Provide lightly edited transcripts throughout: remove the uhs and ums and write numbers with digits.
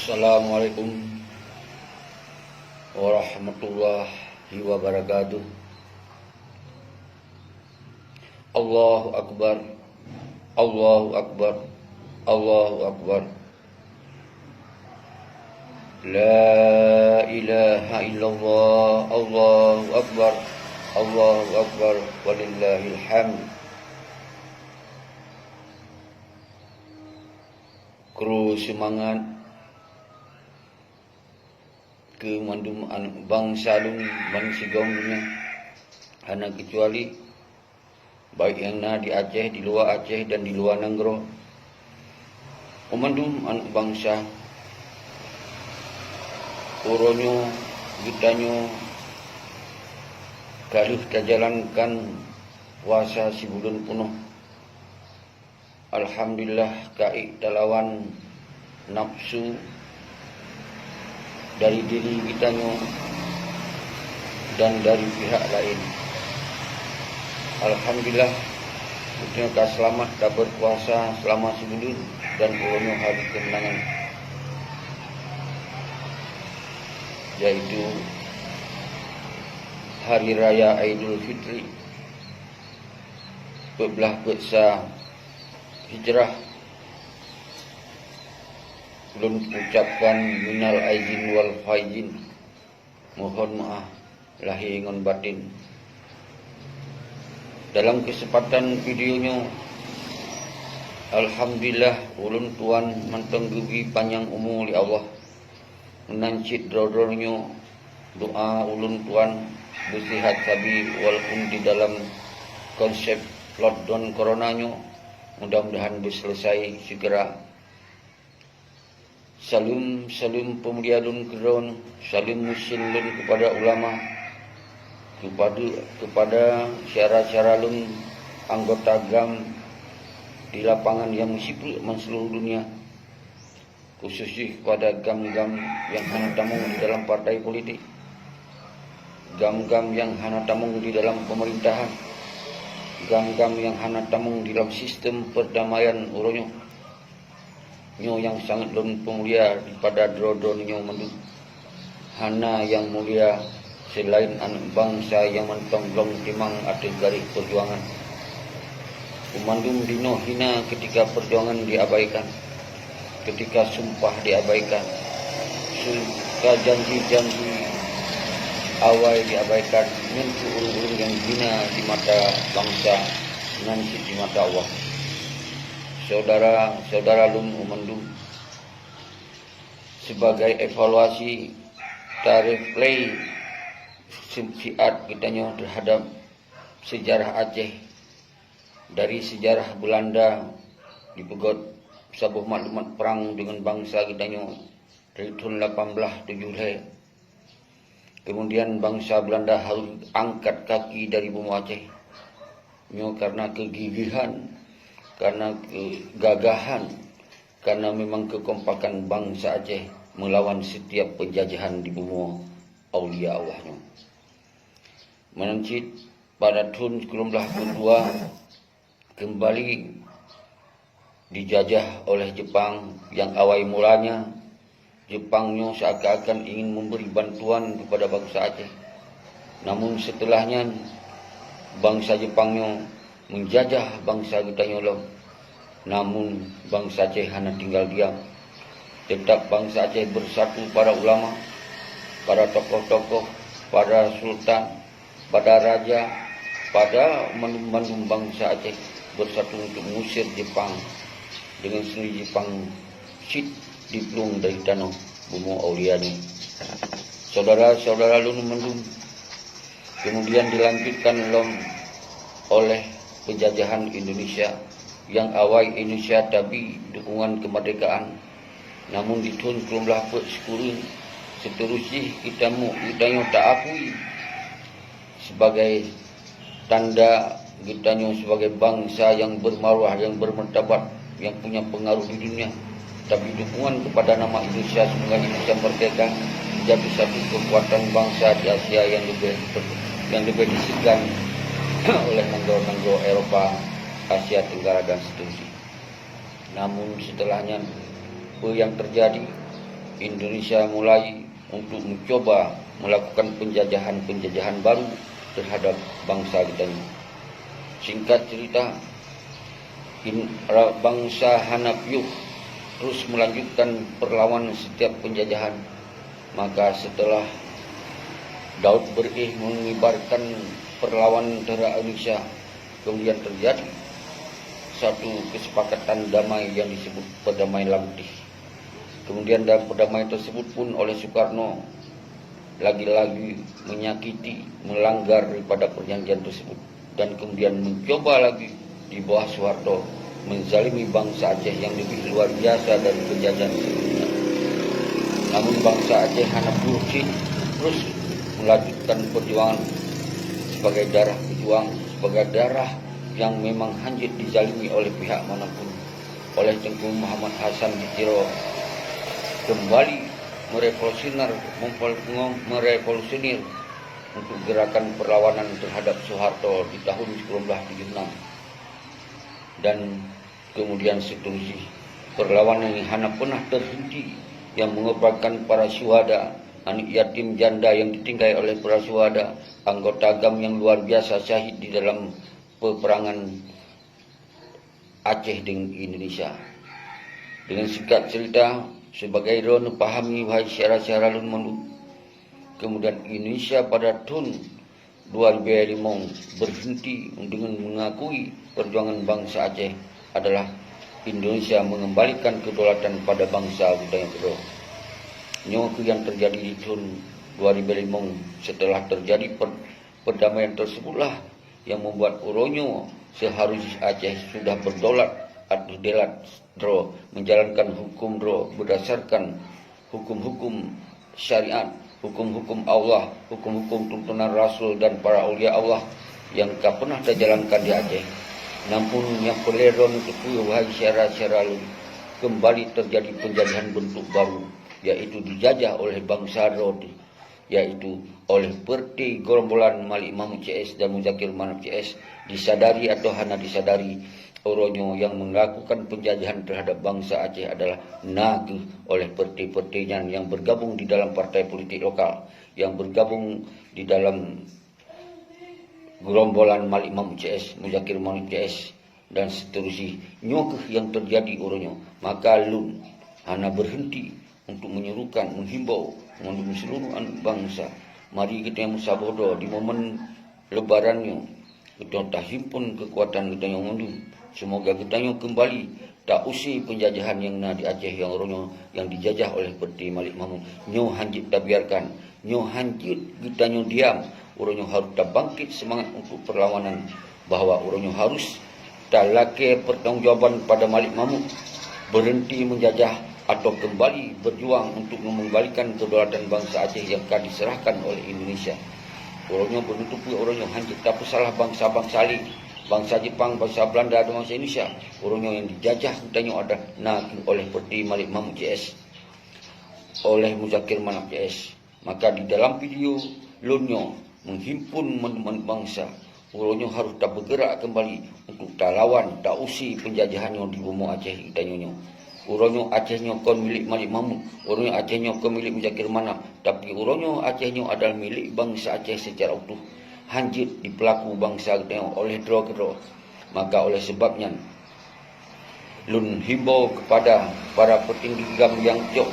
Assalamualaikum warahmatullahi wabarakatuh. Allahu Akbar, Allahu Akbar, Allahu Akbar. La ilaha illallah, Allahu Akbar, Allahu Akbar, walillahil hamd. Kru semangat ke mandum bangsa lun bangsa dunia hana kecuali baik yang na di Aceh, di luar Aceh dan di luar Nanggro. Umandum anak bangsa uronyo gitanyo kalau kita jalankan puasa si bulan penuh. Alhamdulillah kai talawan nafsu dari diri kita dan dari pihak lain. Alhamdulillah kita selamat dapat puasa selama sebulan dan ulunyo hari kemenangan, yaitu Hari Raya Aidul Fitri, bebelah beksa hijrah. Belum ucapkan minal aizin wal faizin, mohon maaf lahir ngon batin. Dalam kesempatan videonya, alhamdulillah ulun tuan manteng gugi panjang umur li Allah, menancit drodornya doa ulun tuan bersihat sabi walaupun di dalam konsep lockdown coronanya, mudah-mudahan berselesai segera. Salim pemulia lun keron, salim musil lun kepada ulama, kepada syara-syara lun anggota GAM di lapangan yang sipil seluruh dunia, khususnya kepada GAM-GAM yang hana tamung di dalam partai politik, GAM-GAM yang hana tamung di dalam pemerintahan, GAM-GAM yang hana tamung di dalam sistem perdamaian uronyo. Nyo yang sangat lun pemulia pada drodon nyo mandu hana yang mulia selain anak bangsa yang mentong long timang atas garis perjuangan. Umandum dino hina ketika perjuangan diabaikan, ketika sumpah diabaikan, ketika janji-janji awal diabaikan, mentu urung-urung yang hina di mata bangsa, nanti di mata Allah. Saudara lun umandum, sebagai evaluasi tarikh play siat kitanya terhadap sejarah Aceh, dari sejarah Belanda dipegot sabuh maklumat perang dengan bangsa kitanya dari tahun 1870. Kemudian bangsa Belanda harus angkat kaki dari bumi Aceh nyo karena kegigihan, karena kegagahan, karena memang kekompakan bangsa Aceh melawan setiap penjajahan di bumi aulia Allahnya. Menancit pada tahun 1922 kembali dijajah oleh Jepang, yang awal mulanya Jepangnya seakan-akan ingin memberi bantuan kepada bangsa Aceh. Namun setelahnya bangsa Jepangnya menjajah bangsa kita nyolong. Namun bangsa Aceh hanya tinggal diam. Tetap bangsa Aceh bersatu, para ulama, para tokoh-tokoh, para sultan, para raja, pada mandum bangsa Aceh bersatu untuk mengusir Jepang dengan seni Jepang sit diplung dari tanah bumi aulia ini. Saudara-saudara lun mandum, kemudian dilanjutkan oleh penjajahan Indonesia, yang awal Indonesia tapi dukungan kemerdekaan. Namun di tahun 1910 seterusnya kita tak akui sebagai tanda kita sebagai bangsa yang bermaruah, yang bermartabat, yang punya pengaruh di dunia. Tapi dukungan kepada nama Indonesia semoga Indonesia merdeka menjadi satu kekuatan bangsa di Asia yang lebih disegani oleh negara-negara Eropa, Asia Tenggara dan seterusnya. Namun setelahnya apa yang terjadi? Indonesia mulai untuk mencoba melakukan penjajahan baru terhadap bangsa kita ini. Singkat cerita, bangsa Hanafiuh terus melanjutkan perlawanan setiap penjajahan. Maka setelah Daud Berih mengibarkan perlawanan terhadap Indonesia, kemudian terjadi satu kesepakatan damai yang disebut Perdamaian Lamtih. Kemudian dalam perdamaian tersebut pun oleh Soekarno lagi-lagi menyakiti, melanggar daripada perjanjian tersebut, dan kemudian mencoba lagi di bawah Soeharto menzalimi bangsa Aceh yang lebih luar biasa dari penjajahan sebelumnya. Namun bangsa Aceh Hanafiuh terus melanjutkan perjuangan sebagai darah pejuang, sebagai darah yang memang hanyut dizalimi oleh pihak manapun. Oleh Tengku Muhammad Hasan Ditiro kembali merevolusioner untuk gerakan perlawanan terhadap Soeharto di tahun 1976. Dan kemudian seterusnya perlawanan yang hana pernah terhenti, yang mengorbankan para syuhada, anak yatim janda yang ditinggal oleh para syuhada, anggota AGAM yang luar biasa syahid di dalam peperangan Aceh dengan Indonesia. Dengan singkat cerita, sebagai Ron pahami wahai syara-syara lun mandu, kemudian Indonesia pada tahun 2005 berhenti dengan mengakui perjuangan bangsa Aceh adalah Indonesia mengembalikan kedaulatan pada bangsa budaya kedua. Nyoku yang terjadi di tahun 2005 setelah terjadi perdamaian tersebutlah yang membuat Uronyo seharusnya Aceh sudah berdaulat atau delat dro, menjalankan hukum dro berdasarkan hukum-hukum syariat, hukum-hukum Allah, hukum-hukum tuntunan Rasul dan para aulia Allah yang tak pernah terjalankan di Aceh. Namun yang peleron itu wahai syara-syara kembali terjadi penjajahan bentuk baru, yaitu dijajah oleh bangsa Rod, yaitu oleh Perti Gerombolan Malik Mahmud CS dan Muzakir Manaf CS, disadari atau hanya disadari Uronyo yang melakukan penjajahan terhadap bangsa Aceh adalah naga oleh perti-pertinya yang bergabung di dalam partai politik lokal, yang bergabung di dalam Gerombolan Malik Mahmud CS, Muzakir Manaf CS dan seterusnya. Nyokeh yang terjadi Uronyo, maka lun hana berhenti untuk menyerukan, menghimbau, mengundang seluruh anak bangsa, mari kita yang musabodo di momen lebarannya, kita tak himpun kekuatan kita yang mengundang. Semoga kita yang kembali tak usih penjajahan yang di Aceh yang Uronyo yang dijajah oleh Perti Malik Mahmud. Nyo hanjit tak biarkan, nyo hanjit kita nyo diam. Uronyo harus tak bangkit semangat untuk perlawanan, bahwa Uronyo harus tak laki pertanggungjawaban pada Malik Mahmud, berhenti menjajah atau kembali berjuang untuk mengembalikan kedaulatan bangsa Aceh yang akan diserahkan oleh Indonesia. Uronyo menutupi Uronyo hanjit tak salah bangsa-bangsa lain, bangsa Jepang, bangsa Belanda dan bangsa Indonesia. Uronyo yang dijajah katanya ada oleh Perti Malik Mahmud CS, oleh Muzakir Manaf CS. Maka di dalam video Lunyo menghimpun teman-teman bangsa, Uronyo harus tak bergerak kembali untuk tak lawan, tak usi penjajahannya di bumi Aceh katanya. Uronyo Acehnya kon milik Malik Mahmud, Uronyo Acehnya kon milik Muzakir Manaf, tapi Uronyo Acehnya adalah milik bangsa Aceh secara utuh. Hanjit di pelaku bangsa kita oleh dro-dro. Maka oleh sebabnya lun himbau kepada para petinggi GAM yang jok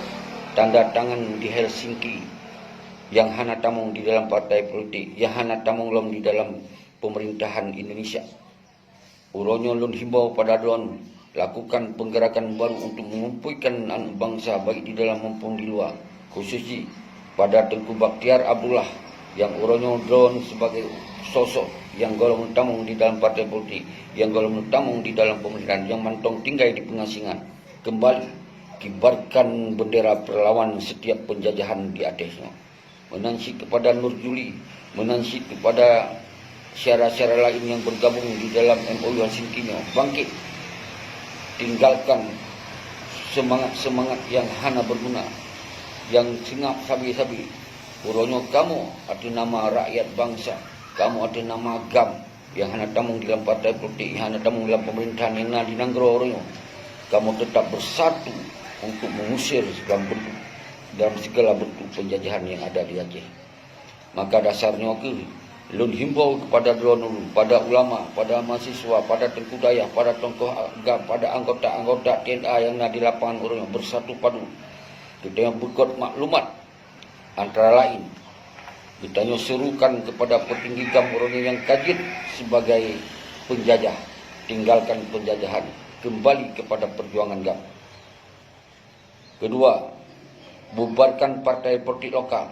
tanda tangan di Helsinki, yang hana tamung di dalam partai politik, yang hana tamung lom di dalam pemerintahan Indonesia. Uronyo lun himbau pada don lakukan penggerakan baru untuk mengumpulkan anak bangsa baik di dalam maupun di luar, khususnya pada Tengku Bakhtiar Abdullah yang Uronyo drone sebagai sosok yang golongan tamung di dalam partai politik, yang golongan tamung di dalam pemerintahan, yang mantong tinggal di pengasingan, kembali kibarkan bendera perlawan setiap penjajahan di Acehnya. Menansi kepada Nur Juli, menansi kepada syara-syara lain yang bergabung di dalam MOU Helsinki-nya, bangkit, tinggalkan semangat-semangat yang hana berguna, yang sengap sabi-sabi. Uronyo kamu ada nama rakyat bangsa, kamu ada nama GAM yang hana tamung dalam partai politik, yang hana tamung dalam pemerintahan yang di Nanggro Uronyo. Kamu tetap bersatu untuk mengusir segala bentuk dalam segala bentuk penjajahan yang ada di Aceh. Maka dasarnya lun himbau kepada dronul, pada ulama, pada mahasiswa, pada tengku dayah, pada tokoh agama, pada anggota-anggota TNA yang ada di lapangan orangnya bersatu padu. Kita yang berkot maklumat antara lain kita serukan kepada petinggi GAM orangnya yang kajit sebagai penjajah, tinggalkan penjajahan, kembali kepada perjuangan GAM. Kedua, bubarkan partai politik lokal.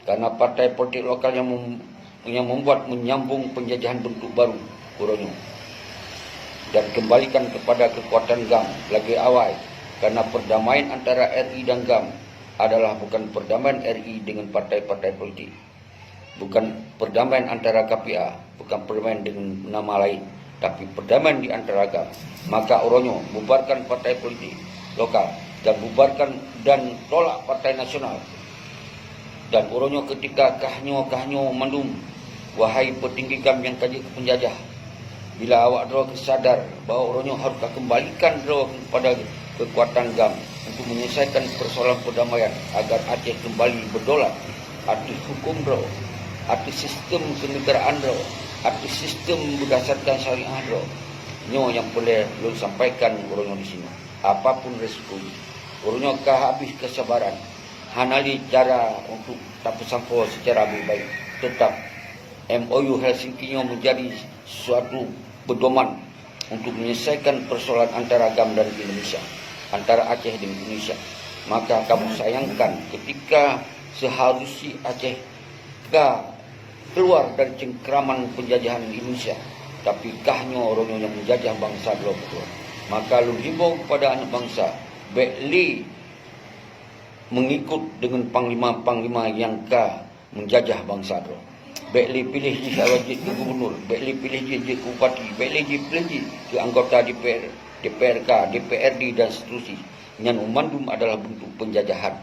Karena partai politik lokal yang membuat menyambung penjajahan bentuk baru orangnya. Dan kembalikan kepada kekuatan GAM lagi awal. Karena perdamaian antara RI dan GAM adalah bukan perdamaian RI dengan partai-partai politik. Bukan perdamaian antara KPA, bukan perdamaian dengan nama lain, tapi perdamaian di antara GAM. Maka orangnya bubarkan partai politik lokal dan bubarkan dan tolak partai nasional. Dan orangnya ketika kahnyo mandum, wahai petinggi GAM yang kaji ke penjajah, bila awak draw kesadar bahawa orangnya harus kembalikan draw kepada kekuatan GAM untuk menyelesaikan persoalan perdamaian agar Aceh kembali berdolat arti hukum draw, arti sistem kenegaraan draw, arti sistem berdasarkan syariah draw. Nyo yang boleh lu sampaikan orangnya di sini. Apapun resiko, orangnya habis kesabaran. Hanali cara untuk tak bersampo secara lebih baik. Tetap MOU Helsinki menjadi suatu pedoman untuk menyelesaikan persoalan antara GAM dan Indonesia, antara Aceh dan Indonesia. Maka kamu sayangkan ketika seharusnya Aceh keluar dari cengkraman penjajahan Indonesia, tapi kahnya orang yang menjajah bangsa dua betul. Maka lu himbau kepada anak bangsa, baiklah mengikut dengan panglima-panglima yang menjajah bangsa itu. Baiklah pilih je wajib ke gubernur, baiklah pilih je ke bupati, baiklah pilih je anggota DPR, DPRK, DPRD dan seterusnya. Yang memandum adalah bentuk penjajahan.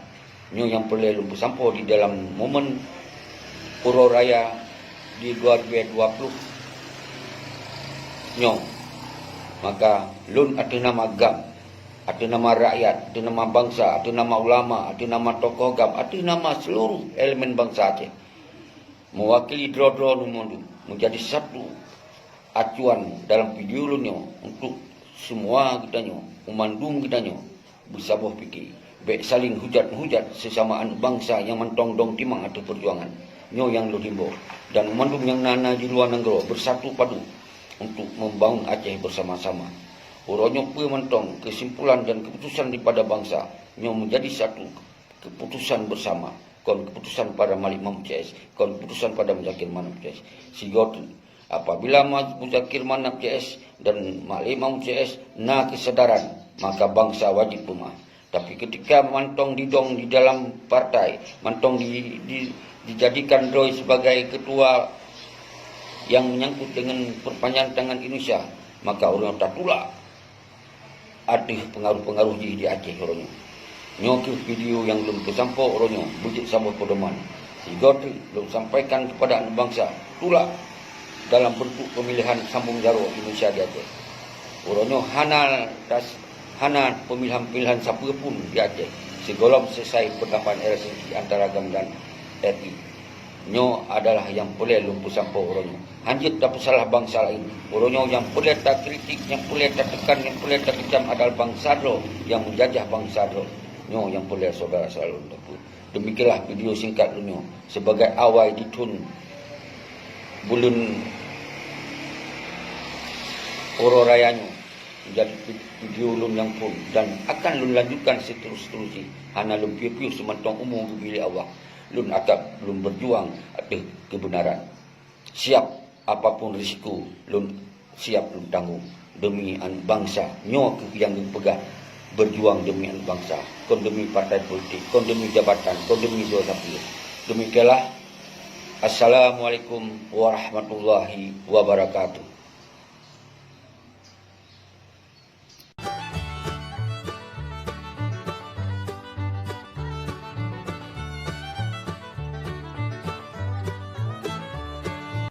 Ini yang perlu lumpuh sampo di dalam momen Puro Raya di 2020. Maka lun ada nama GAM, ada nama rakyat, ada nama bangsa, ada nama ulama, ada nama tokoh GAM, ada nama seluruh elemen bangsa Aceh. Mewakili draw-draw numundu menjadi satu acuan dalam video lunya untuk semua kitanya, memandung kitanya, bersabuh fikir, baik saling hujat-hujat sesama anak bangsa yang mentong-dong timang atau perjuangan. Nyo yang lu himbau dan memandung yang nana di luar negara bersatu padu untuk membangun Aceh bersama-sama. Orangnya mentong kesimpulan dan keputusan daripada bangsa yang menjadi satu keputusan bersama. Kon keputusan pada Malik Mahmud CS, kon keputusan pada Muzakir Manap CS. Sehingga apabila Muzakir Manap CS dan Malik Mahmud CS kesadaran, maka bangsa wajib rumah. Tapi ketika mantong didong di dalam partai, mantong dijadikan Roy sebagai ketua yang menyangkut dengan perpanjangan tangan Indonesia, maka orang tak tulak. Ada pengaruh-pengaruh di Aceh orangnya. Nyoki video yang belum tersampai orangnya bujit sama pedoman. Sehingga belum sampaikan kepada anak bangsa tulak dalam bentuk pemilihan sambung jaro Indonesia di Aceh. Orangnya hana pemilihan siapa pun di Aceh sebelum selesai pertemuan Helsinki antara GAM dan RI. Nyo adalah yang boleh lumpuh sampai orangnya. Hanjit tak salah bangsa lain. Orangnya yang boleh tak kritik, yang boleh tak tekan, yang boleh tak kecam adalah bangsa lo yang menjajah bangsa lo. Nyo yang boleh saudara selalu. Demikianlah video singkat lo sebagai awal ditun bulan Puro Rayanya menjadi video lo yang pun dan akan lo lanjutkan seterusnya. Hana lo piu-piu sementang umum bila awak. Lun akan belum berjuang ada kebenaran. Siap apapun risiko, lun siap lun tanggung demi anak bangsa. Nyo yang dipegang berjuang demi anak bangsa, kon demi partai politik, kon demi jabatan, kon demi dosa pilih. Demikianlah. Assalamualaikum warahmatullahi wabarakatuh.